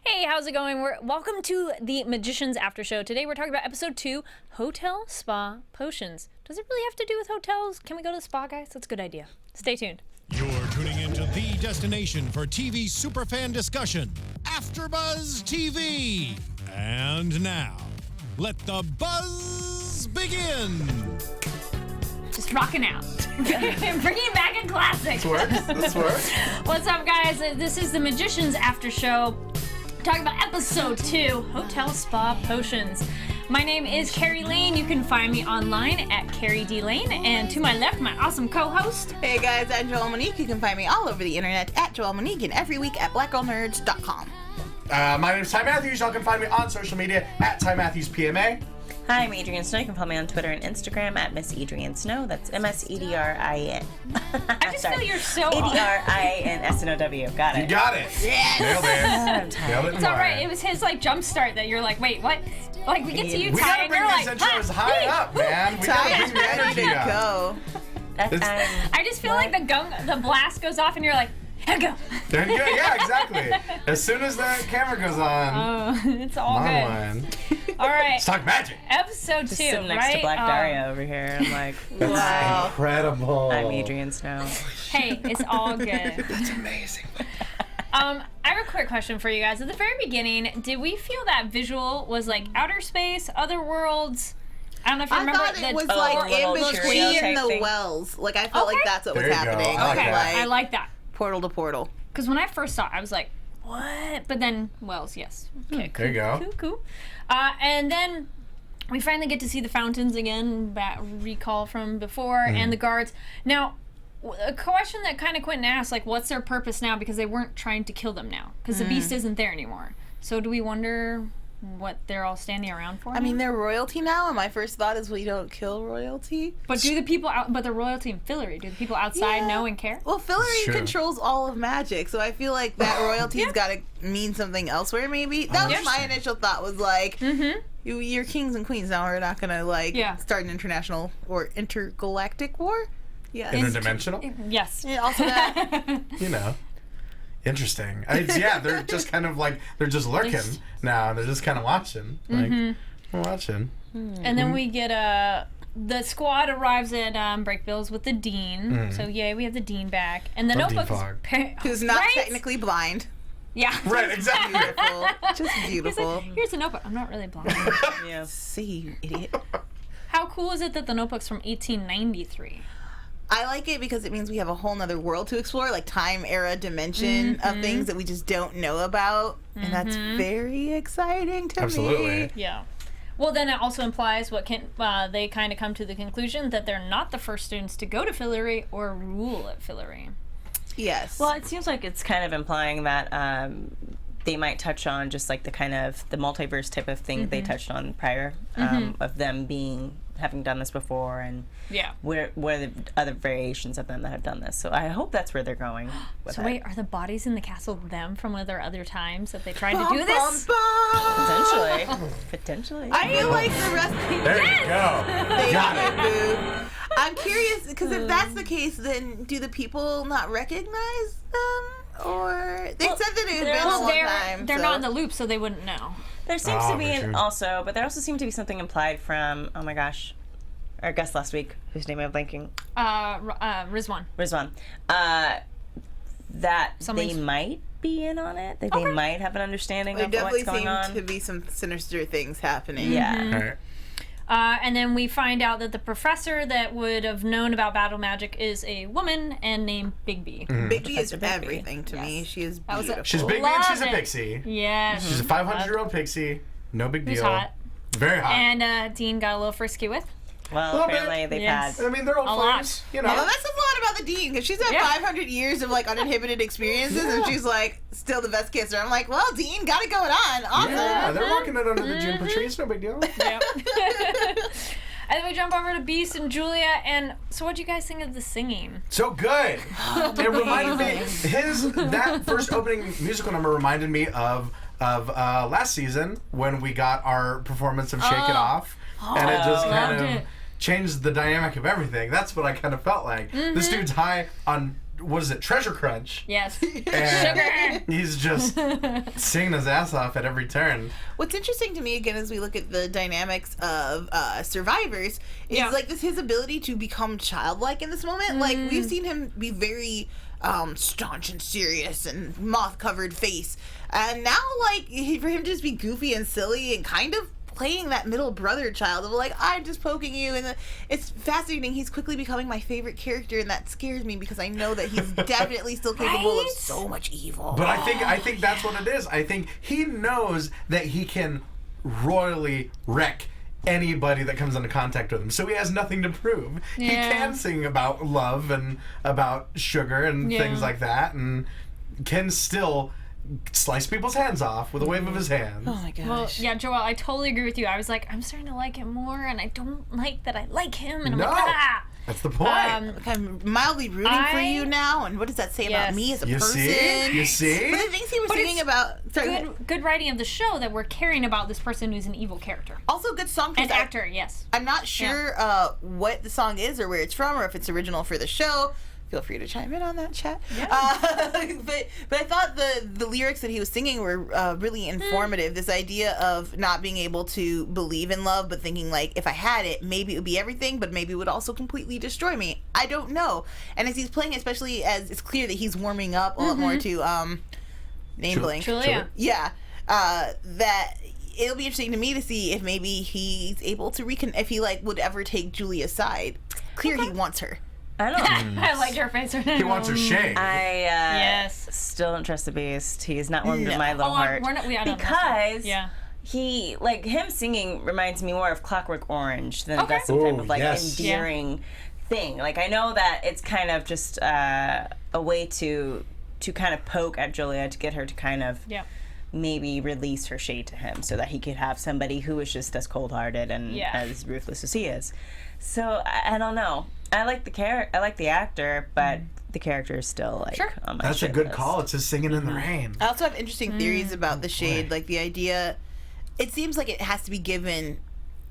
Hey, how's it going? Welcome to the Magicians After Show. Today we're talking about episode 2, Hotel Spa Potions. Does it really have to do with hotels? Can we go to the spa, guys? That's a good idea. Stay tuned. You're tuning into the destination for TV superfan discussion, AFTERBUZZ TV. And now, let the buzz begin. Just rocking out. Bringing back a classic. This works. What's up, guys? This is the Magicians After Show. Talking about episode 2, Hotel Spa Potions. My name is Kari Lane. You can find me online at Kari D Lane. And to my left, my awesome co-host. Hey guys, I'm Joelle Monique. You can find me all over the internet at Joelle Monique and every week at blackgirlnerds.com. My name is Ty Matthews. Y'all can find me on social media at Ty Matthews PMA. Hi, I'm Adrian Snow. You can follow me on Twitter and Instagram at Miss Adrian Snow. That's MSEDRIN. I just feel you're so ADRINSNOW. Got it. You got it. Yes. Nailed it. Nailed it. It's all right. It was his jump start that you're like, wait, what? Like we get to you, We Ty, gotta and bring you're these like, intros high up, man. We Ty gotta is bring the ready energy to up. go. I just feel like the blast goes off, and you're like, here go. There you go. Yeah, exactly. As soon as the camera goes on, It's all good. online. All right. Let's talk magic. Episode 2, Just sitting next right? to Black Daria over here. I'm like, That's Wow. incredible. I'm Adrian Snow. Hey, it's all good. That's amazing. I have a quick question for you guys. At the very beginning, did we feel that visual was like outer space, other worlds? I don't know if you I remember. thought it was Oh, like little in Cheerio between type the thing. wells. Like I felt like Okay. that's what There was you go. happening. I like Okay, that. I like that. Portal to portal. Because when I first saw it, I was like, what? But then, wells, yes. Okay, cool. There you go. Cool. And then we finally get to see the fountains again, that recall from before, and the guards. Now, a question that kind of Quentin asked, like, what's their purpose now? Because they weren't trying to kill them now, because the beast isn't there anymore. So do we wonder what they're all standing around for? I mean, they're royalty now, and my first thought is we don't kill royalty. but do the people out? But the royalty in Fillory, do the people outside Yeah. know and care? Well, Fillory Sure. controls all of magic, so I feel like that royalty's got to mean something elsewhere, maybe. That was my initial thought, was like, you're kings and queens now, we're not going to, like, start an international or intergalactic war? Yeah. Interdimensional? Yes. And also that, You know. Interesting. Yeah, they're just kind of like, they're just lurking now. They're just kind of watching. Like, we're watching. And then we get the squad arrives at Breakbills with the dean. So yay, we have the dean back, and the Love Dean notebook Fogg. who's not right? technically blind. Yeah. Right, exactly. Beautiful. Just He's beautiful. like, here's a notebook. I'm not really blind. Yeah. See, you idiot. How cool is it that the notebook's from 1893? I like it because it means we have a whole nother world to explore, like time, era, dimension of things that we just don't know about. And that's very exciting to me. Absolutely. Yeah. Well, then it also implies they kind of come to the conclusion that they're not the first students to go to Fillory or rule at Fillory. Yes. Well, it seems like it's kind of implying that they might touch on just like the kind of the multiverse type of thing they touched on prior, of them having done this before, and where the other variations of them that have done this. So I hope that's where they're going with So it. wait, are the bodies in the castle them from one of their other times that they tried to do this? Potentially. I feel like the rest There you go. Thank Got you, it. boo. I'm curious, because if that's the case, then do the people not recognize them? Or they said that it had been a long time. They're so. not in the loop, so they wouldn't know. There seems to be very true. but there also seemed to be something implied from, oh my gosh, our guest last week, whose name I'm blanking, Rizwan. Rizwan, that they might be in on it, that they might have an understanding There of what's definitely going on. seem to be some sinister things happening. Yeah. All right. And then we find out that the professor that would have known about battle magic is a woman and named Bigby. Bigby is Professor Bigby. everything to me. She is was it. beautiful. She's big and she's a Love it. pixie. Yes. She's a 500-year-old pixie. No big Who's deal. hot. Very hot. And Dean got a little frisky with. Well, Little bit. apparently they've Yes. had. I mean, they're old A lot. friends. You know. Well, that says a lot about the dean, because she's had 500 years of like uninhibited experiences, and she's like still the best kisser. I'm like, well, Dean, got it going on. Awesome. Yeah, they're walking it under the juniper trees. No big deal. Yep. And then we jump over to Beast and Julia. And so, what do you guys think of the singing? So good. It reminded me. That first opening musical number reminded me of last season when we got our performance of Shake It Off, and it just kind loved of it. changed the dynamic of everything. That's what I kind of felt like. This dude's high on what is it, Treasure Crunch. Yes. And Sugar. he's just singing his ass off at every turn. What's interesting to me, again, as we look at the dynamics of survivors, is like his ability to become childlike in this moment. Like, we've seen him be very staunch and serious and moth-covered face. And now, like, for him to just be goofy and silly and kind of playing that middle brother child of like, I'm just poking you, and it's fascinating. He's quickly becoming my favorite character, and that scares me because I know that he's definitely still capable of so much evil. But I think that's what it is. I think he knows that he can royally wreck anybody that comes into contact with him, so he has nothing to prove. He can sing about love and about sugar and things like that, and can still slice people's hands off with a wave of his hand. Oh my gosh. Well, yeah, Joelle, I totally agree with you. I was like, I'm starting to like him more, and I don't like that I like him, and I'm like, ah! That's the point. I'm mildly rooting for you now, and what does that say about me as a person? You see? But the things he was singing about... Sorry, good writing of the show that we're caring about this person who's an evil character. Also, good song choice. And actor, yes. I'm not sure what the song is or where it's from or if it's original for the show. Feel free to chime in on that, chat. Yeah. But I thought the lyrics that he was singing were really informative. This idea of not being able to believe in love, but thinking like, if I had it, maybe it would be everything, but maybe it would also completely destroy me. I don't know. And as he's playing, especially as it's clear that he's warming up a lot more to name blank. Julia. Yeah. That it'll be interesting to me to see if maybe he's able to if he like would ever take Julia's side. Clear he wants her. I don't. I liked her face. He wants her shade. I still don't trust the Beast. He's not warmed in my little heart. Because he, like, him singing reminds me more of Clockwork Orange than that's some type of like endearing thing. Like, I know that it's kind of just a way to kind of poke at Julia to get her to kind of maybe release her shade to him so that he could have somebody who is just as cold-hearted and as ruthless as he is. So I don't know. I like the actor, but the character is still like on my That's a good call. It's just singing in the rain. I also have interesting theories about the shade, like the idea. It seems like it has to be given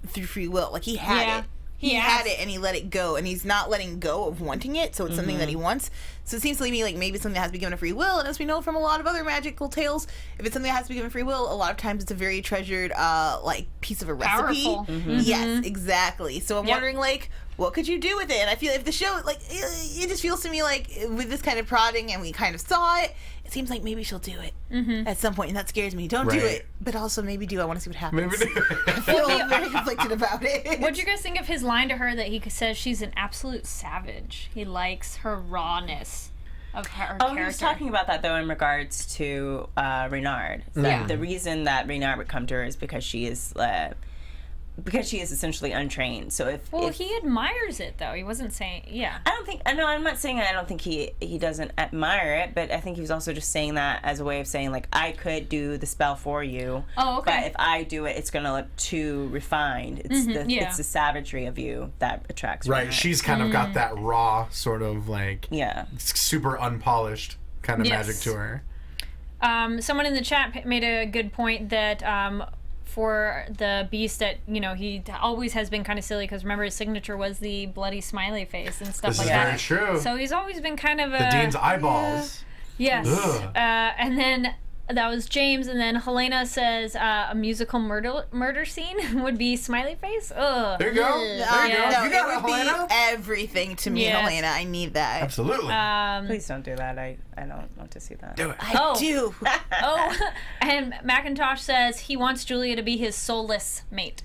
through free will. Like he had it. He had it and he let it go, and he's not letting go of wanting it, so it's something that he wants. So it seems to me like maybe it's something that has to be given a free will, and as we know from a lot of other magical tales, if it's something that has to be given free will, a lot of times it's a very treasured like piece of a recipe. Powerful. Yes, exactly. So I'm wondering like, what could you do with it? And I feel if the show, like, it just feels to me like with this kind of prodding, and we kind of saw it, it seems like maybe she'll do it at some point, and that scares me. Don't do it, but also maybe do. I want to see what happens. Maybe do. I feel very conflicted about it. What'd you guys think of his line to her that he says she's an absolute savage? He likes her rawness of her character. He was talking about that, though, in regards to Reynard. The reason that Reynard would come to her is because she is essentially untrained. So if he admires it, though. He wasn't saying I'm not saying I don't think he doesn't admire it, but I think he was also just saying that as a way of saying like, I could do the spell for you. Oh, okay. But if I do it, it's gonna look too refined. It's it's the savagery of you that attracts Right. Reynard. She's kind of got that raw sort of like super unpolished kind of magic to her. Someone in the chat made a good point that for the Beast that, he always has been kind of silly because remember his signature was the bloody smiley face and stuff like that. This is very true. So he's always been kind of the Dean's eyeballs. Yes. And then that was James, and then Helena says a musical murder scene would be smiley face. Ugh. There you go. No, you got it it, would Helena. be everything to me, Helena. I need that. Absolutely. Please don't do that. I don't want to see that. Do it. I do. And Macintosh says he wants Julia to be his soulless mate.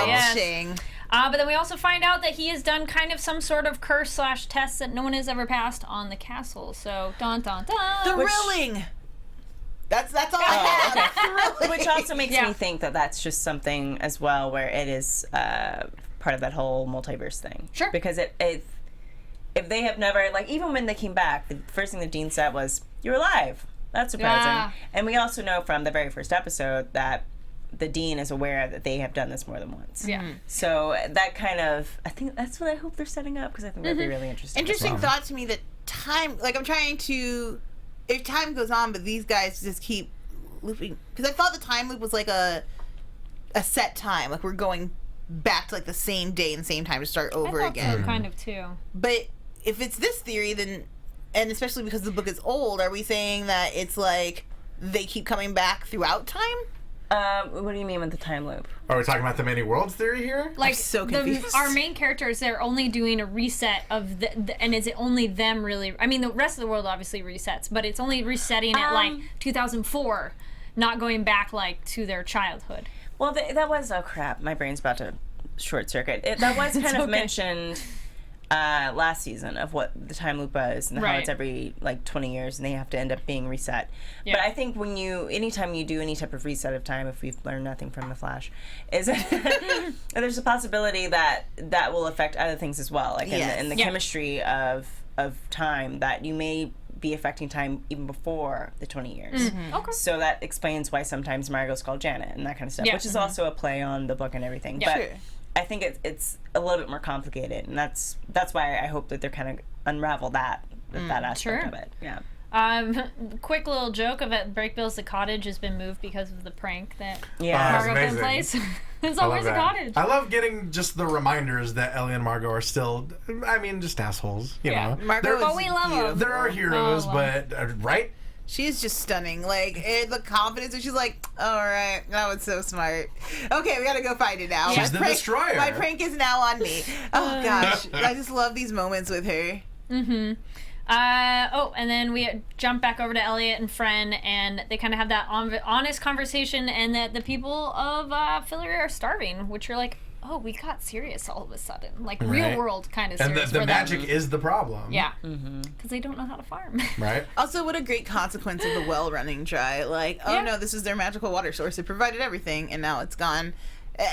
Yes. But then we also find out that he has done kind of some sort of curse/test that no one has ever passed on the castle. So, dun dun dun. Thrilling. That's all I have. Which also makes me think that that's just something as well where it is part of that whole multiverse thing. Sure. Because if they have never, like, even when they came back, the first thing the Dean said was, "You're alive." That's surprising. Yeah. And we also know from the very first episode that the Dean is aware that they have done this more than once. Yeah. So that kind of, I think that's what I hope they're setting up, because I think that'd be really interesting. Interesting thought to me that time, like I'm trying to, if time goes on, but these guys just keep looping, because I thought the time loop was like a set time, like we're going back to like the same day and the same time to start over again. So, kind of too. But if it's this theory, then, and especially because the book is old, are we saying that it's like they keep coming back throughout time? What do you mean with the time loop? Are we talking about the many worlds theory here? Like, I'm so confused. Our main characters, they're only doing a reset of and is it only them really? I mean, the rest of the world obviously resets, but it's only resetting at like 2004, not going back like to their childhood. Well, that was, oh crap, my brain's about to short circuit. That was kind of mentioned last season of what the time loop was and how it's every like 20 years and they have to end up being reset. Yeah. But I think anytime you do any type of reset of time, if we've learned nothing from The Flash, is there's a possibility that will affect other things as well, like in the chemistry of time, that you may be affecting time even before the 20 years. Mm-hmm. Okay. So that explains why sometimes Margot's called Janet and that kind of stuff, which is also a play on the book and everything. Yeah. But I think it's a little bit more complicated, and that's why I hope that they're kind of unravel that aspect of it. Yeah. Quick little joke of it. Break Bills, the cottage has been moved because of the prank that Margot put in place. There's always a cottage. I love getting just the reminders that Ellie and Margot are still, I mean, just assholes. You know, but we love them. There are heroes, but right. She is just stunning. Like, the confidence, and she's like, all right, that was so smart. Okay, we gotta go find it now. She's the destroyer. My prank is now on me. Oh, gosh. I just love these moments with her. Mm-hmm. And then we jump back over to Elliot and Fren, and they kind of have that honest conversation, and that the people of Fillory are starving, which you're like, oh, we got serious all of a sudden. Like, real world kind of serious. And the magic is the problem. Yeah. Because they don't know how to farm. Right. Also, what a great consequence of the well running dry. Like, no, this is their magical water source. It provided everything, and now it's gone.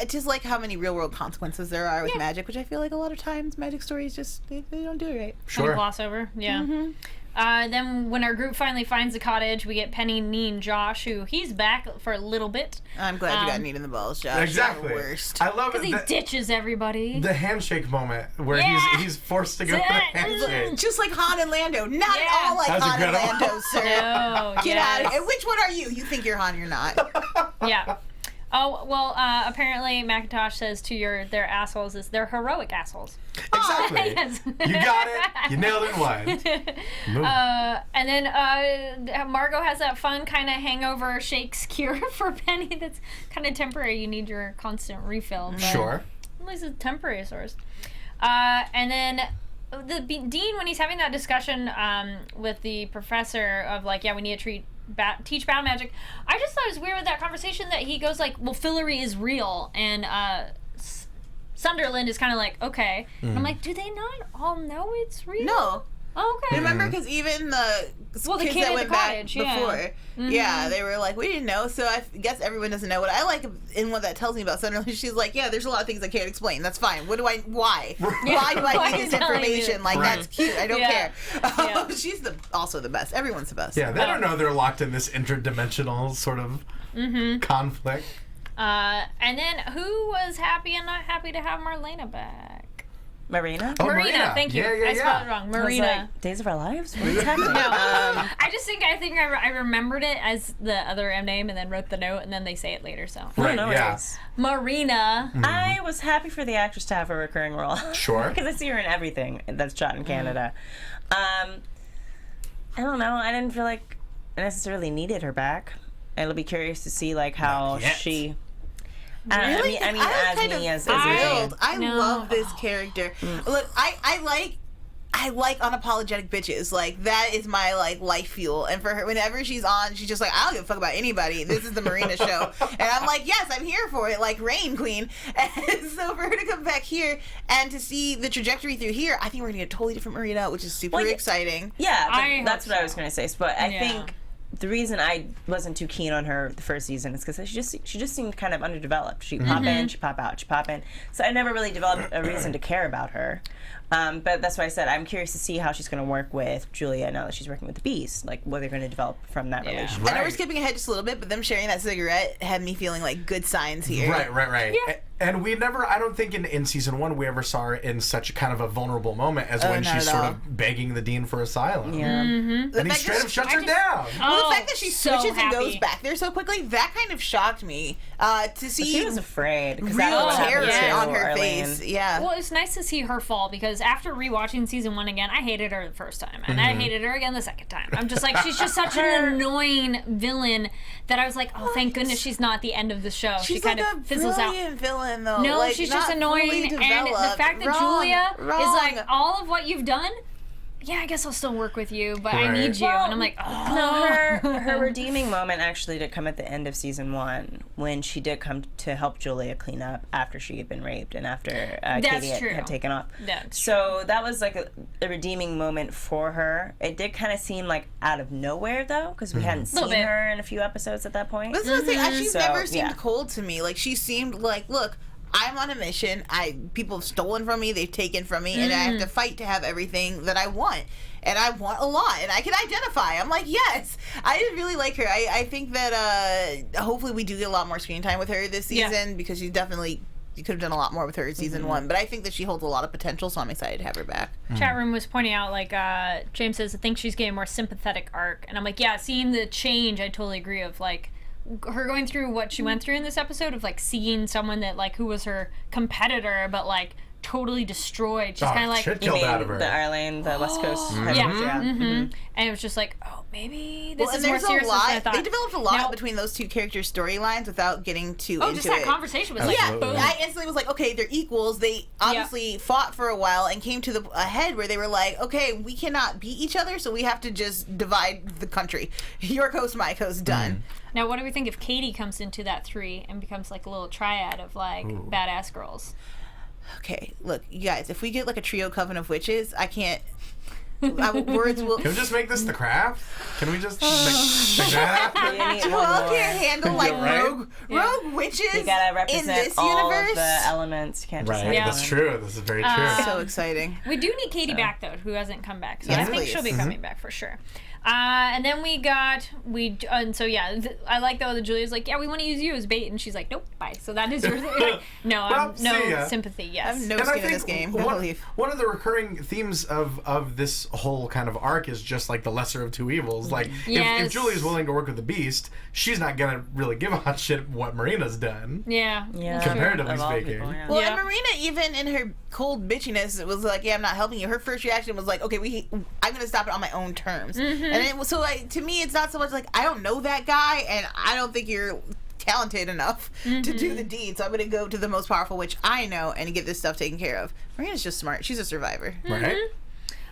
Just like how many real world consequences there are with magic, which I feel like a lot of times magic stories just, they don't do it right. Sure. Gloss over. Yeah. Mm-hmm. Then when our group finally finds the cottage, we get Penny, Neen, Josh, who he's back for a little bit. I'm glad you got kneed in the balls, Josh. Exactly. Worst. I love it. Because he ditches everybody. The handshake moment where he's forced to go for the handshake. Just like Han and Lando. Not at all like Han and Lando, sir. No, Get out of here. Which one are you? You think you're Han, you're not. Yeah. Oh, well, apparently Macintosh says their assholes is they're heroic assholes. Exactly. Yes. You got it. You nailed it one. And then Margot has that fun kind of hangover shakes cure for Penny that's kind of temporary. You need your constant refill. But Sure. At least it's temporary source. And then the Dean, when he's having that discussion with the professor of like, we need to teach battle magic. I just thought it was weird with that conversation that he goes like, well, Fillory is real, and Sunderland is kind of like, okay. I'm like, do they not all know it's real? No. Oh, okay. Remember, because even the kids kid that went back cottage, before, they were like, we didn't know, so I guess everyone doesn't know. What I like in what that tells me about Sunderland, she's like, there's a lot of things I can't explain. That's fine. Why? Why do I need this information? Like, that's cute. I don't care. She's also the best. Everyone's the best. Yeah, they don't know they're locked in this interdimensional sort of conflict. And then who was happy and not happy to have Marlena back? Marina? Oh, Marina, thank you. I spelled it wrong. Marina. Like, Days of Our Lives? What is happening? No. I think I remembered it as the other name and then wrote the note and then they say it later, so. Right, Marina. I was happy for the actress to have a recurring role. Sure. Because I see her in everything that's shot in Canada. I don't know. I didn't feel like I necessarily needed her back. It'll be curious to see like how she... Really? I mean, I love this character. Look, I like unapologetic bitches. Like, that is my like life fuel. And for her, whenever she's on, she's just like, I don't give a fuck about anybody. This is the Marina show. And I'm like, yes, I'm here for it. Like Rain Queen. And so for her to come back here and to see the trajectory through here, I think we're gonna get a totally different Marina, which is super exciting. Yeah, that's what I was gonna say. But I think the reason I wasn't too keen on her the first season is because she just seemed kind of underdeveloped. She'd pop in, she'd pop out, she'd pop in. So I never really developed a reason to care about her. But that's why I said I'm curious to see how she's going to work with Julia now that she's working with the Beast. Like, what they're going to develop from that relationship. Right. I know we're skipping ahead just a little bit, but them sharing that cigarette had me feeling like good signs here. Right. Yeah. And we never, I don't think in season 1 we ever saw her in such a kind of a vulnerable moment as when she's sort of begging the Dean for asylum. Yeah. And he straight up shuts her down. Well, the fact that she switches so and goes back there so quickly, that kind of shocked me. To see she was afraid. Real terror on her face. Yeah. Well, it's nice to see her fall because after rewatching season 1 again, I hated her the first time, and I hated her again the second time. I'm just like, she's just such an annoying villain that I was like, oh, thank goodness she's not the end of the show. She's she kind like of fizzles out. She's a brilliant villain, though. No, like, she's just annoying, and the fact that Julia is like, all of what you've done, yeah, I guess I'll still work with you, but I need you. Well, and I'm like, oh. No, her redeeming moment actually did come at the end of season 1 when she did come to help Julia clean up after she had been raped and after Katie had taken off. So that was like a redeeming moment for her. It did kind of seem like out of nowhere, though, because we hadn't seen her in a few episodes at that point. That's what I'm saying. She's never seemed cold to me. Like, she seemed like, look, I'm on a mission. People have stolen from me. They've taken from me, and I have to fight to have everything that I want. And I want a lot, and I can identify. I'm like, yes. I just really like her. I think that hopefully we do get a lot more screen time with her this season because you could have done a lot more with her in season 1. But I think that she holds a lot of potential, so I'm excited to have her back. Chat room was pointing out, like, James says, I think she's getting a more sympathetic arc. And I'm like, yeah, seeing the change, I totally agree of, like, her going through what she went through in this episode of, like, seeing someone that, like, who was her competitor, but, like, totally destroyed. She's kind of like, shit killed out of her. The Ireland, the West Coast. And it was just like, oh, maybe this is more serious than I thought. They developed a lot between those two characters' storylines without getting too into it. Just that conversation was like, boom. I instantly was like, okay, they're equals. They obviously fought for a while and came to a head where they were like, okay, we cannot beat each other, so we have to just divide the country. Your coast, my coast, done. Now, what do we think if Katie comes into that 3 and becomes like a little triad of like badass girls? Okay, look, you guys, if we get like a trio coven of witches, I can't. Words will. Can we just make this the craft? Can we just make that happen? Joelle can't handle like rogue witches you gotta represent in this all universe. Of the elements. You can't just That's true. This is very true. So exciting. We do need Katie back though, who hasn't come back. So I think she'll be coming back for sure. And then I like though that Julia's like, yeah, we want to use you as bait, and she's like, nope, bye. So that is your like, no sympathy. Yes, I have no skin in this game. One of the recurring themes of this whole kind of arc is just like the lesser of two evils. Like if Julia's willing to work with the Beast, she's not gonna really give a hot shit what Marina's done. Yeah. Comparatively speaking. Well, and Marina, even in her cold bitchiness, it was like, yeah, I'm not helping you. Her first reaction was like, okay, I'm gonna stop it on my own terms. And it was so like, to me, it's not so much like I don't know that guy, and I don't think you're talented enough to do the deed. So I'm gonna go to the most powerful witch I know and get this stuff taken care of. Marina's just smart. She's a survivor, right?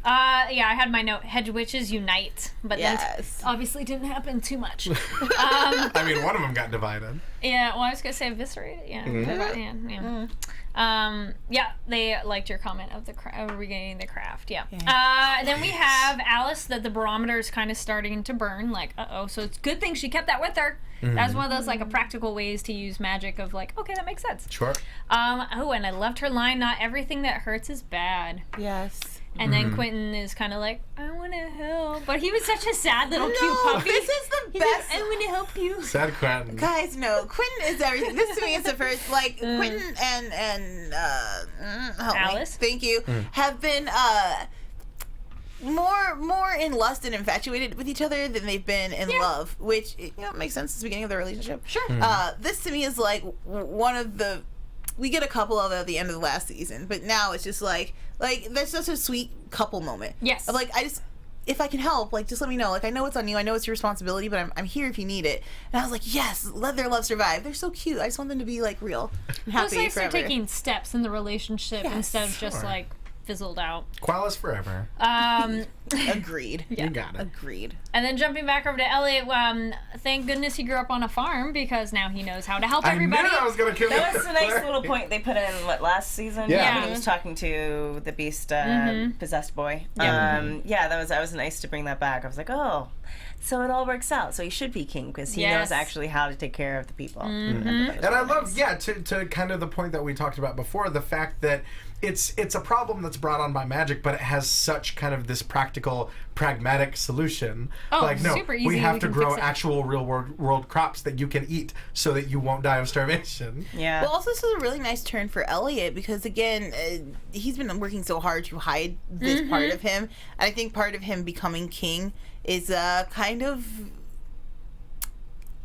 I had my note, hedge witches unite, but that obviously didn't happen too much. I mean, one of them got divided. Yeah, well, I was gonna say eviscerated. They liked your comment of the regaining the craft. Then we have Alice, that the barometer is kind of starting to burn. Like, so it's a good thing she kept that with her. That's one of those like a practical ways to use magic of like, okay, that makes sense. Sure. And I loved her line, not everything that hurts is bad. Yes. And then Quentin is kind of like, I want to help. But he was such a sad little cute puppy. This is the best. I want to help you. Sad Quentin. Guys, no. Quentin is everything. This to me is the first, like, Quentin and Alice. Thank you. Have been more in lust and infatuated with each other than they've been in love, which makes sense at the beginning of their relationship. Sure. This to me is like one of the. We get a couple of it at the end of the last season, but now it's just like that's such a sweet couple moment. Yes. Of like, if I can help, like, just let me know. Like, I know it's on you. I know it's your responsibility, but I'm here if you need it. And I was like, yes, let their love survive. They're so cute. I just want them to be like real and happy Plus, forever. they're taking steps in the relationship instead of just like fizzled out. Qualis forever. Agreed. You got it. Agreed. And then jumping back over to Elliot, thank goodness he grew up on a farm because now he knows how to help everybody. I knew I was gonna kill That was a nice little point they put in last season. Yeah. When he was talking to the Beast possessed boy. That was nice to bring that back. I was like, oh, so it all works out. So he should be king because he knows actually how to take care of the people. And I love, to kind of the point that we talked about before, the fact that it's a problem that's brought on by magic, but it has such kind of this practical, pragmatic solution. Super easy. We have to grow actual real world crops that you can eat so that you won't die of starvation. Yeah. Well, also this is a really nice turn for Elliot because again, he's been working so hard to hide this part of him. And I think part of him becoming king is kind of.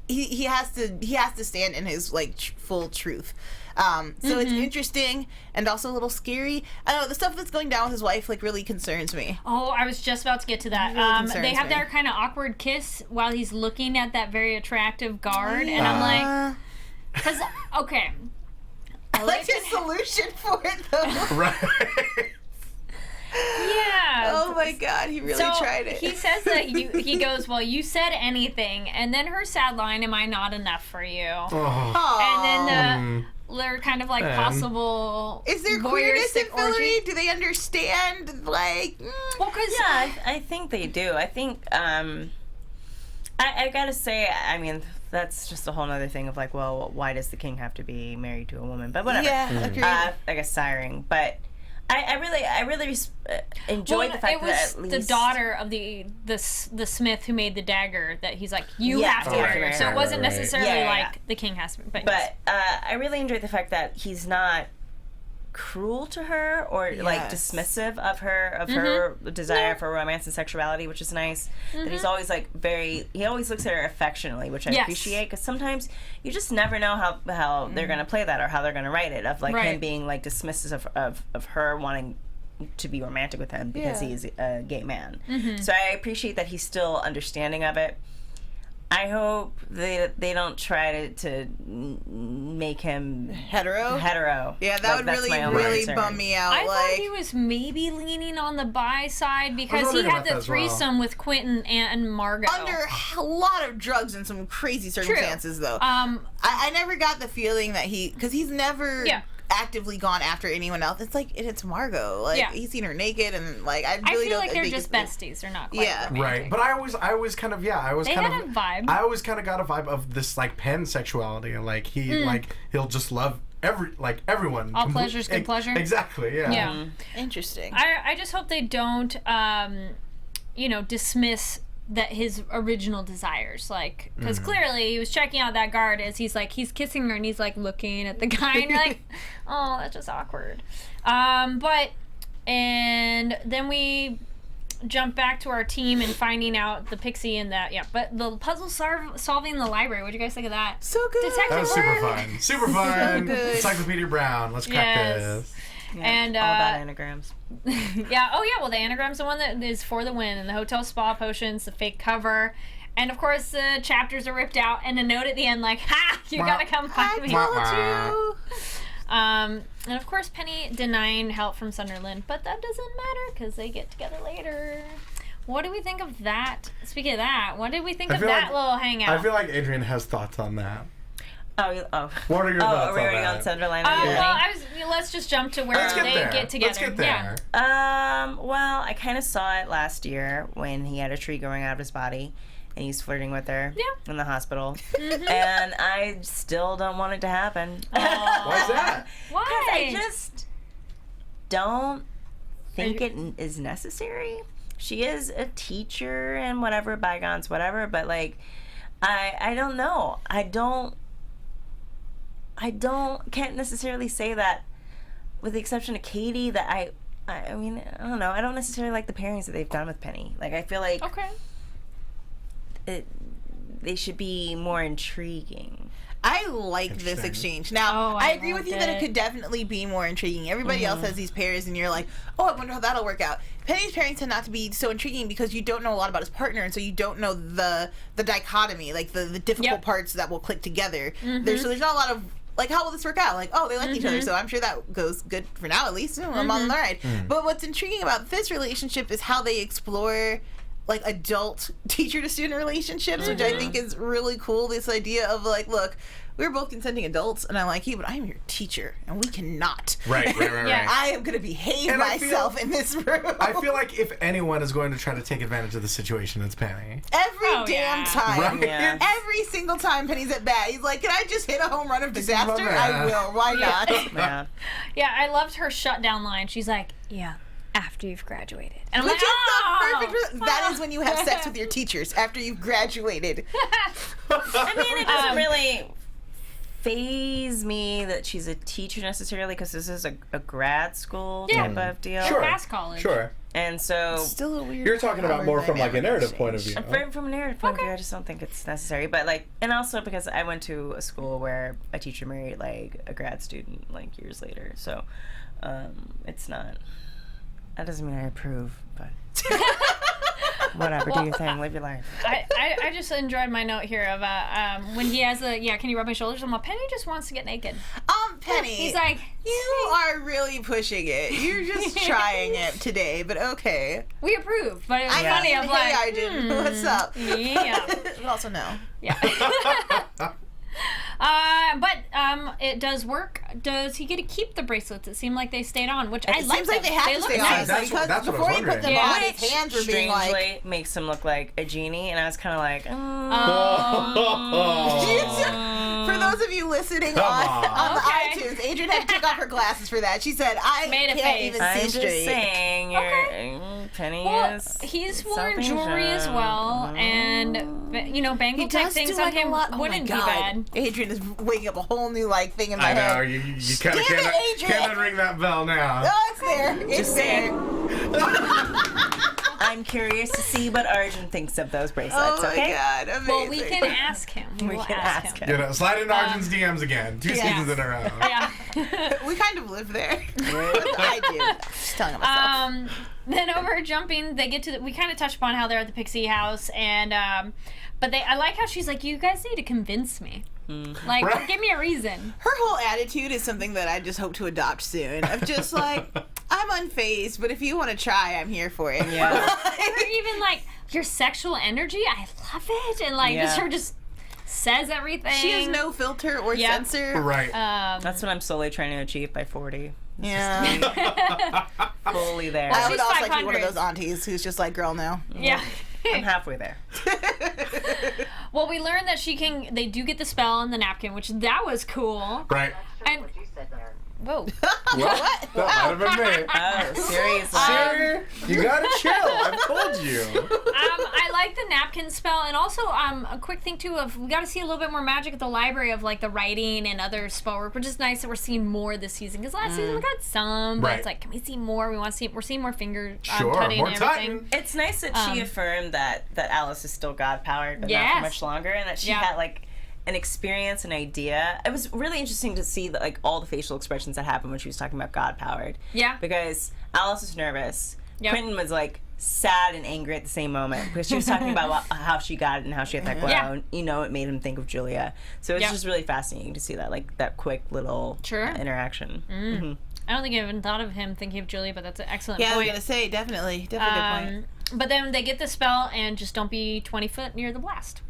He has to stand in his like full truth. So it's interesting and also a little scary. I don't know, the stuff that's going down with his wife like really concerns me. Oh, I was just about to get to that. Really they have their kind of awkward kiss while he's looking at that very attractive guard, and I'm like, because okay, I like his solution for it though. Right. Yeah. Oh my God, he really tried it. He says that he goes, well, you said anything, and then her sad line, am I not enough for you? Oh. And then they're kind of like possible. Is there queerness in Hillary? Do they understand? Like, well, because I think they do. I think I gotta say, I mean, that's just a whole other thing of like, well, why does the king have to be married to a woman? But whatever. Yeah, agreed. I guess siring, but. I really enjoyed the fact that at least the daughter of the smith who made the dagger that he's like, you have to marry her. So it wasn't necessarily like the king has to. But I really enjoyed the fact that he's not cruel to her or like dismissive of her desire for romance and sexuality, which is nice. That he's always like he always looks at her affectionately, which I appreciate, because sometimes you just never know how they're gonna play that or how they're gonna write it, of like him being like dismissive of her wanting to be romantic with him because he's a gay man. So I appreciate that he's still understanding of it. I hope they don't try to make him hetero. Yeah, that would really bum me out. I thought he was maybe leaning on the bi side because he had the threesome with Quentin and Margot. Under a lot of drugs and some crazy circumstances, though. I never got the feeling that because he's never actively gone after anyone else. It's like it's Margot. Like he's seen her naked, and like I really feel don't like they're just besties. They're not quite romantic. Right. But I always kind of they had a vibe. I always kind of got a vibe of this like pansexuality, and like he'll just love everyone. All pleasure's good pleasure. Exactly. Yeah. Yeah. Interesting. I just hope they don't dismiss that his original desires, like, because clearly he was checking out that guard as he's kissing her and he's like looking at the guy and you're like, oh, that's just awkward. And then we jump back to our team and finding out the pixie and that, but the puzzle solving in the library, what do you guys think of that? So good. Detective That was super work. fun. Super fun. good. Encyclopedia Brown. Let's crack this. Yeah, and all about anagrams. well, the anagram's the one that is for the win, and the hotel spa potions, the fake cover, and of course the chapters are ripped out, and a note at the end like, ha, you gotta come find me. And of course Penny denying help from Sunderland, but that doesn't matter because they get together later. What do we think of that? Speaking of that, what did we think of that little hangout? I feel like Adrian has thoughts on that. Oh. What are your thoughts are we already on Sunderland? Let's just jump to where they get together. Let's get there. Well, I kind of saw it last year when he had a tree growing out of his body and he's flirting with her in the hospital. And I still don't want it to happen. Why is that? Why? Because I just don't think it is necessary. She is a teacher and whatever, bygones, whatever, but like, I don't know. Can't necessarily say that, with the exception of Katie, that I mean, I don't know. I don't necessarily like the pairings that they've done with Penny. Like, I feel like they should be more intriguing. I like this exchange. Now, I agree with you that it could definitely be more intriguing. Everybody else has these pairs, and you're like, oh, I wonder how that'll work out. Penny's pairings tend not to be so intriguing because you don't know a lot about his partner, and so you don't know the dichotomy, like the difficult parts that will click together. There's not a lot of, like, how will this work out? Like, oh, they like each other, so I'm sure that goes good for now, at least. I'm on the ride. But what's intriguing about this relationship is how they explore, like, adult teacher-to-student relationships, which I think is really cool. This idea of, like, look, we're both consenting adults, and I like you, but I'm your teacher, and we cannot. Right. I am going to behave myself in this room. I feel like if anyone is going to try to take advantage of the situation, it's Penny. Every damn time. Right? Yeah. Every single time Penny's at bat, he's like, can I just hit a home run of disaster? I will. Why not? Yeah, I loved her shutdown line. She's like, after you've graduated. And I'm Which like, is the perfect. That is when you have sex with your teachers, after you've graduated. I mean, it doesn't really faze me that she's a teacher necessarily, because this is a grad school type of deal. Sure. Past college. Sure. And so Still a weird. You're talking about more from like a narrative point of view. from a narrative point of view, I just don't think it's necessary. But like, and also because I went to a school where a teacher married like a grad student like years later, so it's not. That doesn't mean I approve, but whatever. Do your thing. Live your life. I just enjoyed my note here of when he has can you rub my shoulders? I'm like, Penny just wants to get naked. Penny. He's like, you are really pushing it. You're just trying it today, but okay. we approve, but it's funny. I'm like, hey, Arjun, what's up? Yeah. But also no. Yeah. But it does work. Does he get to keep the bracelets? It seemed like they stayed on, which I like. Seems like they have to stay nice. on because That's what I was before he put wondering. them on, his hands were being Strangely like. makes him look like a genie, and I was kind of like, For those of you listening on the iTunes, Adrian had to take off her glasses for that. She said, "I Made a can't face. even I'm see just straight." saying, Penny is. He's worn jewelry as well, and bangle type does things do on like a him lot. Oh my wouldn't be God. bad. Adrian is waking up a whole new thing in my I know, head. you kind of Damn it, Adrian. can't unring that bell now. Oh, it's there. It's Just there. I'm curious to see what Arjun thinks of those bracelets. Oh my Okay. God, amazing. Well, we can ask him. We can ask him. Slide into Arjun's DMs again. 2 seasons in a row. Yeah. We kind of live there. I do. Just telling myself. Then over jumping, they get to we kind of touched upon how they're at the Pixie house, and but I like how she's like, you guys need to convince me. Like, Right. give me a reason. Her whole attitude is something that I just hope to adopt soon. Of just like, I'm unfazed, but if you want to try, I'm here for it. Yeah. Or even like your sexual energy, I love it, and like Yeah. her just says everything. She has no filter or censor. Right. That's what I'm slowly trying to achieve by 40. Yeah. Fully there. I would she's also like to be one of 500. those aunties who's just like, girl, no. Yeah. I'm halfway there. Well, we learned that they do get the spell on the napkin, which that was cool. Right. And whoa. Well, that might have been me. Oh, seriously. Sir, you gotta chill. I've told you. I like the napkin spell, and also a quick thing too of we got to see a little bit more magic at the library of like the writing and other spell work, which is nice that we're seeing more this season. Because last season we got some, but Right. it's like, can we see more? We're seeing more finger Sure, tutting more and everything. tutting. It's nice that she affirmed that Alice is still God powered, but not Yes. for much longer, and that she had like an experience, an idea. It was really interesting to see like all the facial expressions that happened when she was talking about God powered. Yeah. Because Alice was nervous. Yep. Quentin was like sad and angry at the same moment because she was talking about how she got it and how she had that glow. Yeah. And, it made him think of Julia. So it's Yep. just really fascinating to see that, like that quick little interaction. Mm-hmm. I don't think I even thought of him thinking of Julia, but that's an excellent Yeah, I was point. going to say, definitely a good point. But then they get the spell and just don't be 20 foot near the blast.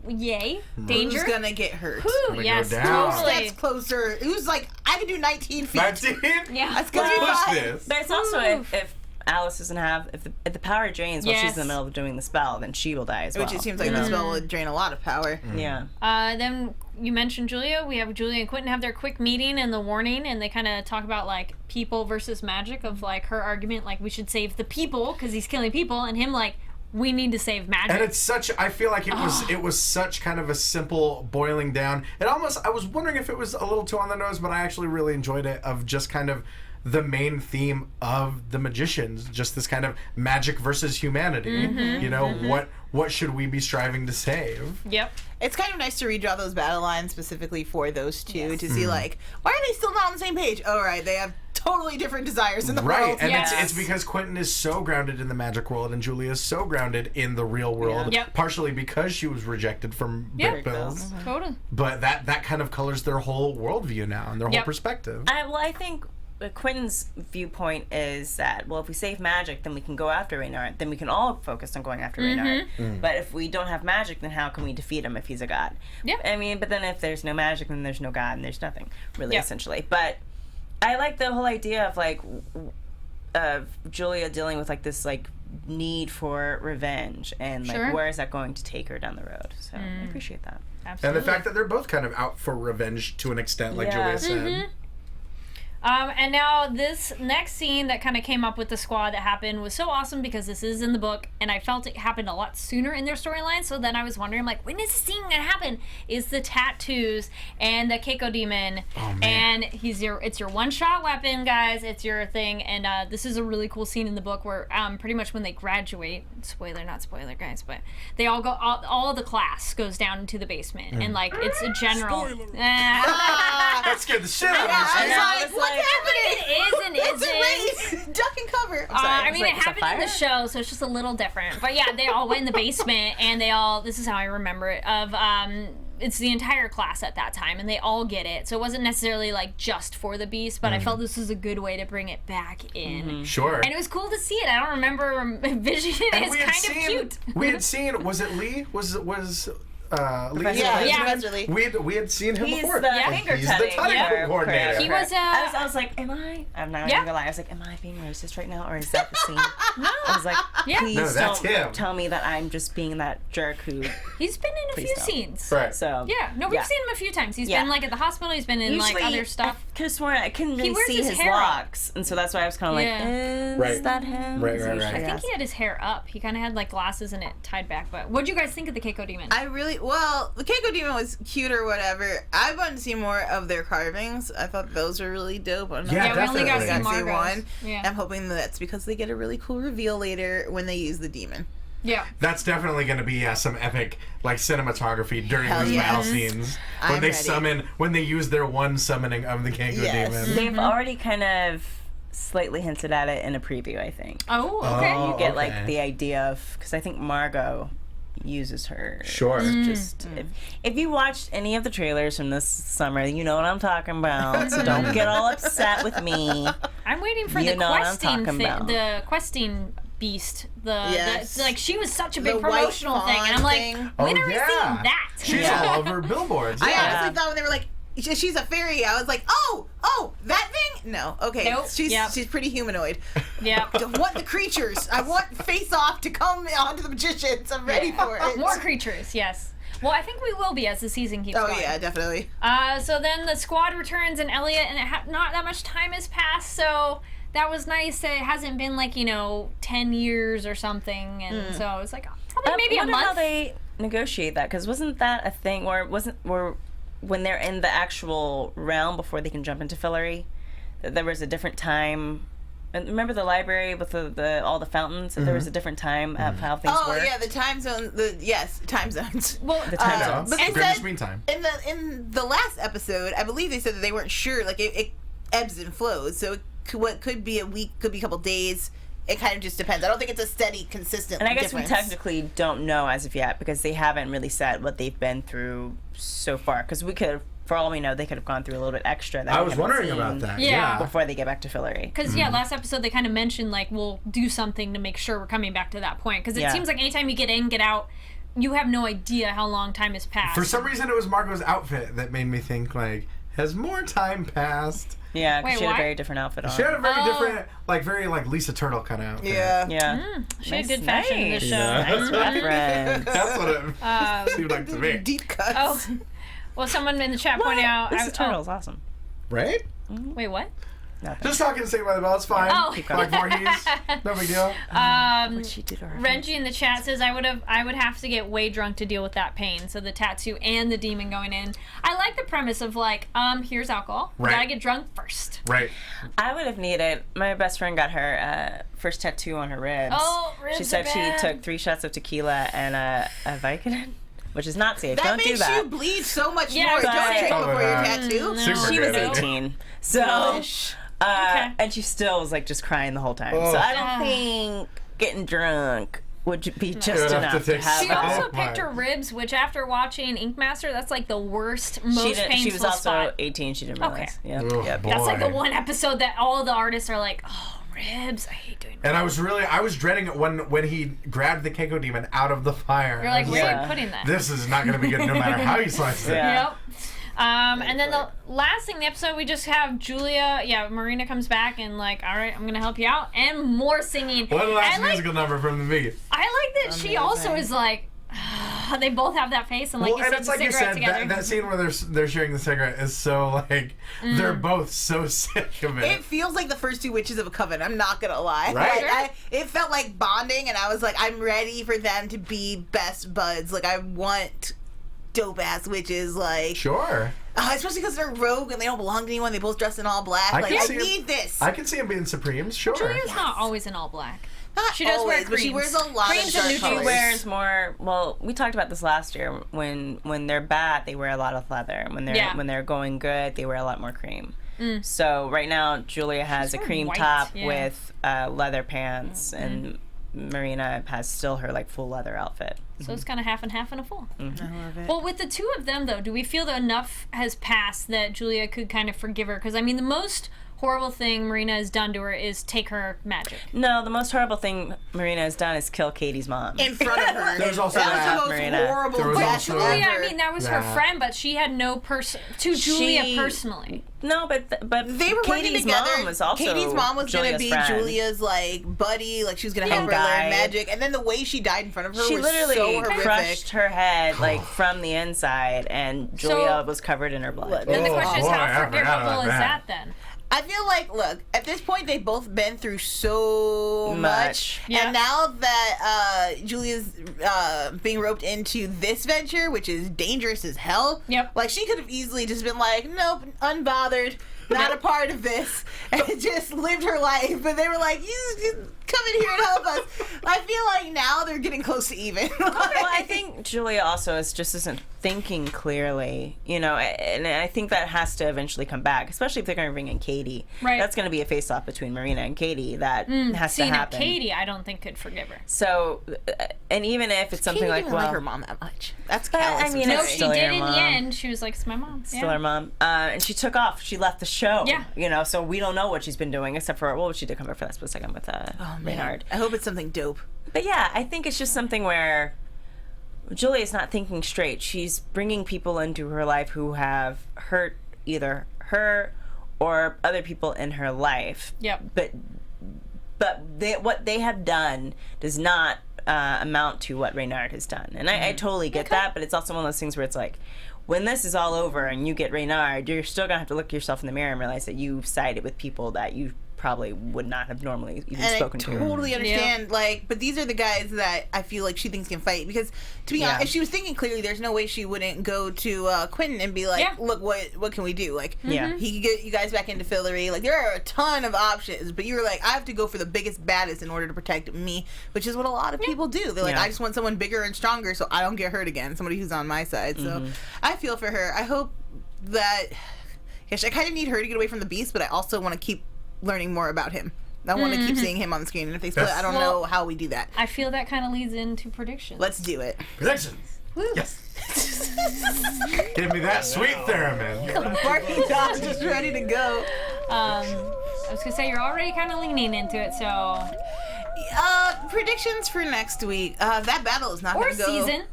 Yay. Danger. Who's going to get hurt? Ooh, go yes, down. totally. Steps closer. Who's like, I can do 19 feet. 19? Yeah. That's going to be Push fine. this. But it's also if Alice doesn't have, if the power drains while she's in the Yes. middle of doing the spell, then she will die as well. Which it seems like the spell would drain a lot of power. Yeah. Then you mentioned Julia. We have Julia and Quentin have their quick meeting and the warning, and they kind of talk about like people versus magic of like her argument, like we should save the people because he's killing people, and him like we need to save magic. And it's such, I feel like it was such kind of a simple boiling down. It almost, I was wondering if it was a little too on the nose, but I actually really enjoyed it, of just kind of the main theme of the magicians, just this kind of magic versus humanity. What should we be striving to save? Yep. It's kind of nice to redraw those battle lines specifically for those two to see like, why are they still not on the same page? Oh, right, they have totally different desires in the Right, world. and Yes. it's because Quentin is so grounded in the magic world and Julia is so grounded in the real world, Yep. partially because she was rejected from Brick Bills. Totally. But that kind of colors their whole worldview now and their whole Yep. perspective. I think Quentin's viewpoint is that, well, if we save magic, then we can go after Reynard. Then we can all focus on going after Reynard. But if we don't have magic, then how can we defeat him if he's a god? Yep. I mean, but then if there's no magic, then there's no god and there's nothing, really, Yep. essentially. But I like the whole idea of, like, Julia dealing with, like, this, like, need for revenge and, like, Sure. where is that going to take her down the road? So I appreciate that. Absolutely. And the fact that they're both kind of out for revenge to an extent, like Yeah. Julia said. And now this next scene that kind of came up with the squad that happened was so awesome because this is in the book, and I felt it happened a lot sooner in their storyline. So then I was wondering, like, when is this scene gonna happen? Is the tattoos and the Keiko demon, and it's your one-shot weapon, guys. It's your thing, and this is a really cool scene in the book where pretty much when they graduate, not spoiler, guys, but they all go, all the class goes down into the basement, and like it's a general. That scared the shit out of me. I was like, what's happening? It is and It's isn't. a race. Duck and cover. I mean, it happened in the show, so it's just a little different. But yeah, they all went in the basement, and this is how I remember it, it's the entire class at that time, and they all get it. So it wasn't necessarily like just for the Beast, but I felt this was a good way to bring it back in. Sure. And it was cool to see it. I don't remember envisioning it. It's kind of cute. We had seen, was it Lee? Was Lee? Yeah. We had seen him before. He's the tutting coordinator. He was I was like, I'm not even gonna lie. I was like, am I being racist right now, or is that the scene? No. I was like, please don't tell me that I'm just being that jerk who. He's been in a few scenes. Right. So we've seen him a few times. He's been like at the hospital. He's been in like other stuff. I could have sworn I couldn't really see his locks, and so that's why I was kind of like, is that him? Right. I think he had his hair up. He kind of had like glasses and it tied back. But what did you guys think of the Keiko demon? The Keiko demon was cute or whatever. I wanted to see more of their carvings. I thought those were really dope. We only got to see Margot's. I'm hoping that's because they get a really cool reveal later when they use the demon. Yeah. That's definitely going to be some epic like cinematography during those battle scenes when they use their one summoning of the Keiko demon. They've already kind of slightly hinted at it in a preview, I think. Oh, okay. You get like the idea of, because I think Margot uses her. Sure. Just if you watched any of the trailers from this summer, you know what I'm talking about. So don't get all upset with me. I'm waiting for the questing beast. Like she was such a big promotional thing, and I'm like, when are we seeing that? She's all over billboards. I honestly thought when they were like, she's a fairy, I was like, oh, that thing? No, okay. Nope. She's pretty humanoid. Yeah. I want the creatures. I want Face Off to come onto the magicians. I'm ready for it. More creatures, yes. Well, I think we will be as the season keeps going. Oh, yeah, definitely. So then the squad returns, and Elliot, and not that much time has passed, so that was nice. It hasn't been like, 10 years or something, and so it's like probably maybe a month. How they negotiate that, because wasn't that a thing where when they're in the actual realm before they can jump into Fillory, there was a different time. And remember the library with all the fountains? There was a different time of how things work. Oh yeah, the time zone. Time zones. Well, the time zones. But they said in the last episode, I believe they said that they weren't sure. Like it ebbs and flows. So what could be a week, could be a couple days. It kind of just depends. I don't think it's a steady, consistent. And I guess difference. We technically don't know as of yet because they haven't really said what they've been through so far. Because we could have, for all we know, they could have gone through a little bit extra. That I was wondering about that. Yeah. Before they get back to Fillory. Because last episode they kind of mentioned like we'll do something to make sure we're coming back to that point. Because it seems like anytime you get in, get out, you have no idea how long time has passed. For some reason, it was Margot's outfit that made me think like, has more time passed? Yeah, because she had a very different outfit on. She had a very different, very Lisa Turtle kind of outfit. Yeah. She had good fashion in this show. Nice reference. That's what it seemed like to me. Deep cuts. Oh, well, someone in the chat pointed out. Lisa Turtle's awesome. Right? Wait, what? Nothing. Just talking Saved by the Bell, it's fine. Oh. Like Voorhees, no big deal. What she did to her Renji in the chat says I would have to get way drunk to deal with that pain. So the tattoo and the demon going in. I like the premise of like, here's alcohol. Right. You gotta get drunk first. Right. I would have needed. My best friend got her first tattoo on her ribs. Oh, ribs She said are bad. she took 3 shots of tequila and a Vicodin, which is not safe. That Don't makes do that. you bleed so much Yeah, more. but- Don't drink before your tattoo. Super She was good. 18, so and she still was like just crying the whole time. So I don't think getting drunk would be just enough to have. She also picked her ribs, which after watching Ink Master, that's like the worst, most painful She was also spot. 18. She didn't realize. Okay. Yeah. Oh, Yep. boy. That's like the one episode that all the artists are like, oh, ribs. I hate doing And I was dreading it when he grabbed the Keiko demon out of the fire. You're like, I was where are you putting that? This is not going to be good no matter how you slice it. Yeah. Yep. And then the last thing in the episode, we just have Julia. Yeah, Marina comes back and like, all right, I'm gonna help you out, and more singing. One last musical number from the beginning. I like that she also is like, they both have that face, and like you said, it's like the cigarette together. That scene where they're sharing the cigarette is so like they're both so sick of it. It feels like the first two Witches of a Coven. I'm not gonna lie. Right? Like, it felt like bonding, and I was like, I'm ready for them to be best buds. Like, I want dope ass witches. Like, sure. Especially because they're rogue and they don't belong to anyone. They both dress in all black. I need this. I can see them being Supremes. Sure. Julia's not always in all black. She does wear creams. But she wears a lot creams, of dark and colors. she wears more. Well, we talked about this last year. When they're bad, they wear a lot of leather. When they're going good, they wear a lot more cream. So right now, Julia has a cream top with leather pants, and Marina has still her like full leather outfit. So it's kind of half and half and a full. I love it. Well, with the two of them, though, do we feel that enough has passed that Julia could kind of forgive her? Because, I mean, the most horrible thing Marina has done to her is take her magic. No, the most horrible thing Marina has done is kill Katie's mom. In front of her. There's also that was the Marina. most horrible There was death also- Julia, ever. I mean, that was her friend, but she had no to Julia personally. No, but They were working Katie's together. mom was also Katie's mom was going to Julia's be friend. Julia's like buddy, like she was going to help her learn magic. And then the way she died in front of her She was literally so horrific. crushed her head like from the inside, and Julia was covered in her blood. Then the question is, boy, I how forgot forgivable about is that. that then? I feel like, look, at this point, they've both been through so much. Yeah. And now that Julia's being roped into this venture, which is dangerous as hell, like, she could have easily just been like, nope, unbothered, not a part of this, and just lived her life. But they were like, you come in here and help us. I feel like now they're getting close to even. Well, I think Julia also isn't thinking clearly, you know, and I think that has to eventually come back, especially if they're going to bring in Katie. Right. That's going to be a face-off between Marina and Katie that has to happen. Now Katie, I don't think could forgive her. So, and even if it's something Katie like, didn't like her mom that much. That's But, callous. I mean, No, it's she still did your in the mom. end. She was like, it's my mom. Still her mom. And she took off. She left the show. Yeah. You know, so we don't know what she's been doing except for, well, she did come back for that split second with Maynard. I hope it's something dope. But yeah, I think it's just something where Julia's not thinking straight. She's bringing people into her life who have hurt either her or other people in her life. Yep. But what they have done does not amount to what Reynard has done. And I totally get that, but it's also one of those things where it's like, when this is all over and you get Reynard, you're still going to have to look yourself in the mirror and realize that you've sided with people that you probably would not have normally even spoken to. I totally understand, like, but these are the guys that I feel like she thinks can fight, because to be honest, if she was thinking clearly, there's no way she wouldn't go to Quentin and be like, look, what can we do? Like, he could get you guys back into Fillory. Like, there are a ton of options, but you were like, I have to go for the biggest, baddest in order to protect me, which is what a lot of people do. They're like, I just want someone bigger and stronger so I don't get hurt again, somebody who's on my side. So I feel for her. I hope that, I kind of need her to get away from the Beast, but I also want to keep learning more about him. I want to keep seeing him on the screen, and if they split, I don't know how we do that. I feel that kind of leads into predictions. Let's do it. Predictions. Yes. Give me that sweet theremin. Barking dog just ready to go. I was gonna say you're already kind of leaning into it, so. Predictions for next week. That battle is not going to go. Or season.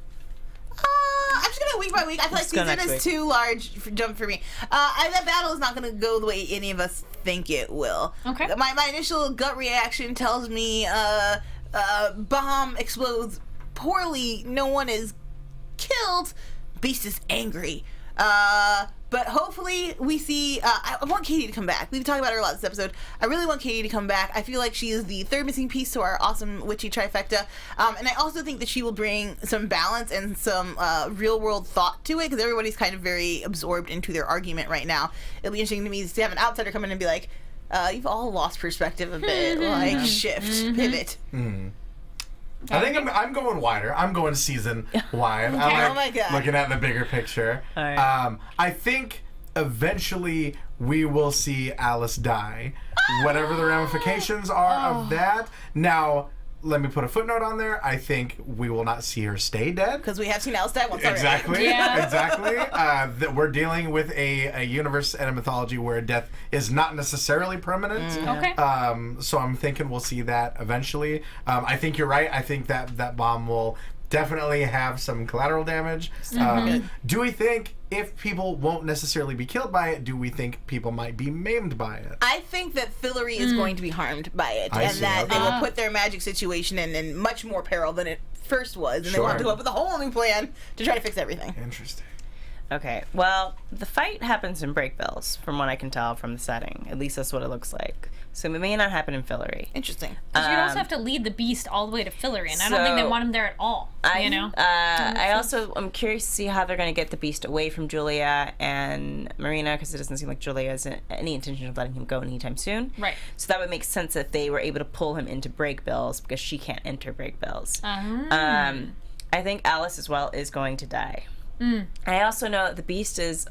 I'm just gonna week by week. I feel like season is too large for jump for me. That battle is not gonna go the way any of us think it will. Okay. My initial gut reaction tells me bomb explodes poorly. No one is killed. Beast is angry. But hopefully we see, I want Katie to come back. We've talked about her a lot this episode. I really want Katie to come back. I feel like she is the third missing piece to our awesome witchy trifecta. And I also think that she will bring some balance and some real world thought to it, because everybody's kind of very absorbed into their argument right now. It'll be interesting to me to have an outsider come in and be like, you've all lost perspective a bit. Like, shift, pivot. I think I'm going wider. I'm going season wide. I like Oh my God. looking at the bigger picture. All right. I think eventually we will see Alice die. Whatever the ramifications are of that. Now, let me put a footnote on there. I think we will not see her stay dead. Because we have seen Alice die once already. Exactly. Yeah. Exactly. That we're dealing with a universe and a mythology where death is not necessarily permanent. Okay. So I'm thinking we'll see that eventually. I think you're right. I think that bomb will definitely have some collateral damage. Do we think if people won't necessarily be killed by it, do we think people might be maimed by it? I think that Fillory is going to be harmed by it, that they will put their magic situation in much more peril than it first was, and they will have to come up with a whole new plan to try to fix everything. Interesting. Okay, well, the fight happens in Breakbills, from what I can tell from the setting. At least that's what it looks like. So it may not happen in Fillory. Interesting. Because you'd also have to lead the beast all the way to Fillory, and I don't think they want him there at all. I'm curious to see how they're going to get the beast away from Julia and Marina, because it doesn't seem like Julia has any intention of letting him go anytime soon. Right. So that would make sense if they were able to pull him into Breakbills, because she can't enter Breakbills. I think Alice as well is going to die. I also know that the Beast has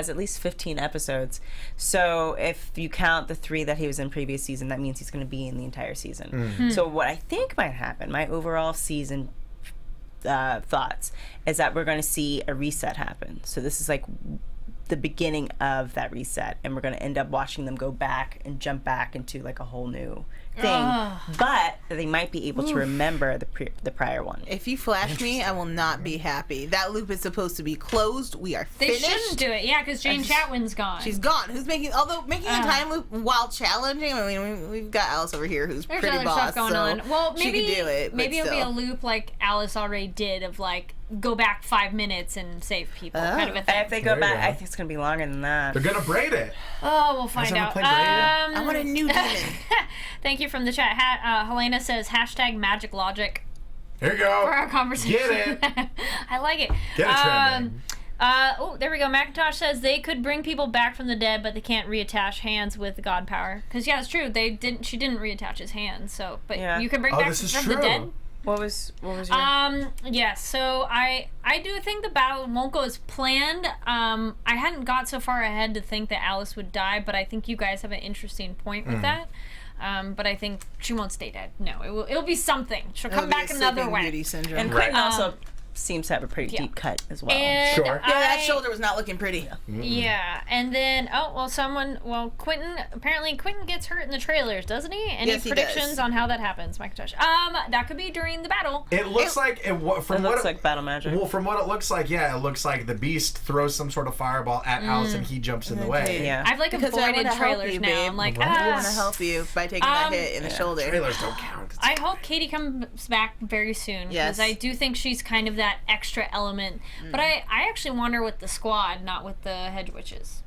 at least 15 episodes. So if you count the 3 that he was in previous season, that means he's going to be in the entire season. So what I think might happen, my overall season thoughts, is that we're going to see a reset happen. So this is like the beginning of that reset, and we're going to end up watching them go back and jump back into like a whole new thing, but they might be able to remember the prior one. If you flash me, I will not be happy. That loop is supposed to be closed. We are finished. They shouldn't do it, because Jane Chatwin's gone. She's gone. Who's making a time loop while challenging? I mean, we've got Alice over here who's There's pretty other boss, stuff going on. Well, maybe she can do it. Maybe it'll be a loop like Alice already did of like go back 5 minutes and save people, kind of a thing. If they go back, I think it's going to be longer than that. They're going to braid it. Oh, we'll find out. I want a new demon. Thank you from the chat. Helena says #Magic Logic. Here you go. For our conversation. Get it. I like it. Get it trending. There we go. Macintosh says they could bring people back from the dead, but they can't reattach hands with god power. Because it's true. She didn't reattach his hands. So, but you can bring back from the dead. What was your... So I do think the battle won't go as planned. I hadn't got so far ahead to think that Alice would die, but I think you guys have an interesting point with that. But I think she won't stay dead. No, it'll be something. She'll come back another way. And Quentin also seems to have a pretty deep cut as well. And that shoulder was not looking pretty. Yeah, and then Quentin gets hurt in the trailers, doesn't he? Any predictions on how that happens, Macintosh? That could be during the battle. It looks like battle magic. Well, from what it looks like, it looks like the Beast throws some sort of fireball at Alice and he jumps in the way. Yeah, I've avoided trailers now. I'm like, I want to help you by taking that hit in the shoulder. Trailers don't count. I hope Katie comes back very soon because I do think she's kind of that extra element. But I actually want her with the squad, not with the hedge witches.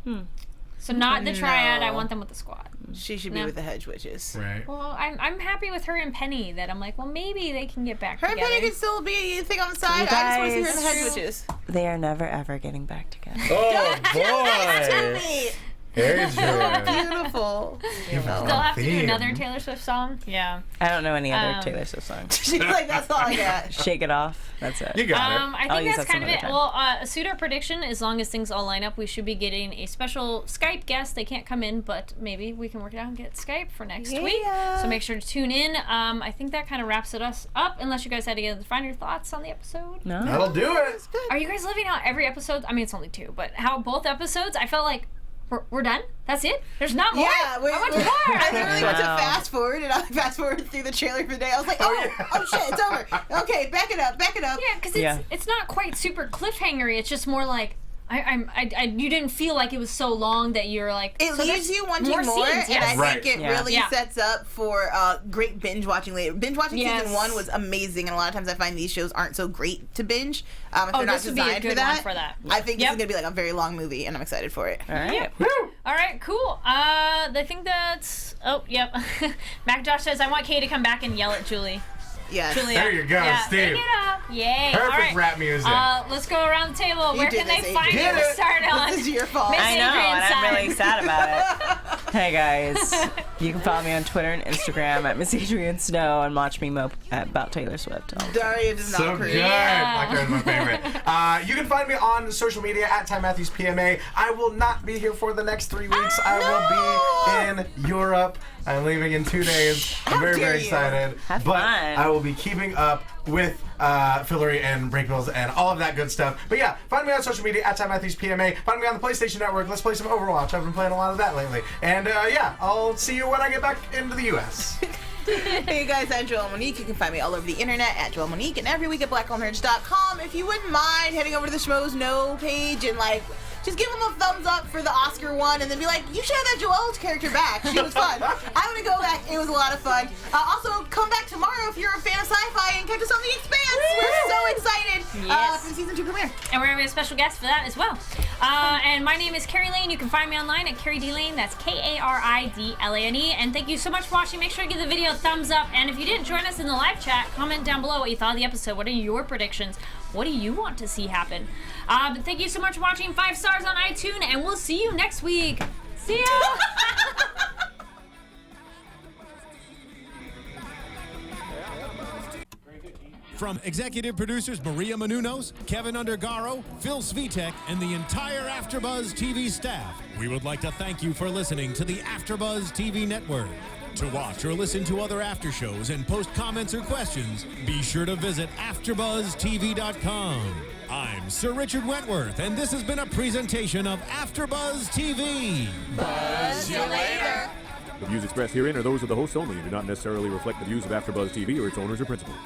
So not the triad. I want them with the squad. She should be with the hedge witches. Right. Well, I'm happy with her and Penny that I'm like, well, maybe they can get back together. Her and Penny can still be a thing on the side. I just want to see her and the hedge witches. They are never ever getting back together. Oh boy. Very beautiful. They'll have to do another Taylor Swift song. Yeah. I don't know any other Taylor Swift songs. She's like, that's all I got. Shake It Off. That's it. You got it. I think that's kind of it. Well, a pseudo prediction, as long as things all line up, we should be getting a special Skype guest. They can't come in, but maybe we can work it out and get Skype for next week. So make sure to tune in. I think that kind of wraps us up, unless you guys had to find your thoughts on the episode. No. That'll do it. Are you guys living out every episode? I mean, it's only 2, but how both episodes, I felt like we're done? That's it? There's not more? Yeah, I want more! I literally went to fast forward, and I fast forwarded through the trailer for the day. I was like, oh shit, it's over. Okay, back it up. Yeah, because it's not quite super cliffhangery. It's just more like, you didn't feel like it was so long that you're like... It leaves you wanting more, scenes, and I think it really sets up for great binge watching later. Binge watching season 1 was amazing, and a lot of times I find these shows aren't so great to binge if they're not designed for that. I think this is going to be like a very long movie, and I'm excited for it. All right. All right, cool. I think that's... Oh, yep. Macintosh says, I want Kay to come back and yell at Julie. Yes. Julia. There you go, Steve. Yay. Perfect rap music. Let's go around the table. Where can they find you to start on? This is your fault. I know, and I'm really sad about it. Hey guys, you can follow me on Twitter and Instagram at Miss Adrian Snow and watch me mope about Taylor Swift. Daria does not so approve. Good. Black Bear is my favorite. You can find me on social media at Ty Matthews PMA. I will not be here for the next 3 weeks. I will be in Europe. I'm leaving in 2 days. I'm very excited. Have fun. I will be keeping up with Fillory and Breakbills and all of that good stuff. But yeah, find me on social media at Ty Matthews PMA. Find me on the PlayStation Network. Let's play some Overwatch. I've been playing a lot of that lately. And I'll see you when I get back into the U.S. Hey guys, I'm Joelle Monique. You can find me all over the internet at Joelle Monique and every week at blackgirlnerds.com. If you wouldn't mind heading over to the Schmoes Know page and just give them a thumbs up for the Oscar one and then be like, you should have that Joelle character back. She was fun. I'm going to go back. It was a lot of fun. Also, come back tomorrow if you're a fan of sci-fi and catch us on The Expanse. We're so excited for the season 2 premiere. And we're going to have a special guest for that as well. And my name is Kari Lane. You can find me online at Kari D Lane. That's Karidlane. And thank you so much for watching. Make sure to give the video a thumbs up. And if you didn't join us in the live chat, comment down below what you thought of the episode. What are your predictions? What do you want to see happen? But thank you so much for watching. 5 stars on iTunes, and we'll see you next week. See ya! From executive producers Maria Menounos, Kevin Undergaro, Phil Svitek, and the entire AfterBuzz TV staff, we would like to thank you for listening to the AfterBuzz TV network. To watch or listen to other after shows and post comments or questions, be sure to visit AfterBuzzTV.com. I'm Sir Richard Wentworth, and this has been a presentation of AfterBuzz TV. Buzz you later. The views expressed herein are those of the hosts only and do not necessarily reflect the views of AfterBuzz TV or its owners or principals.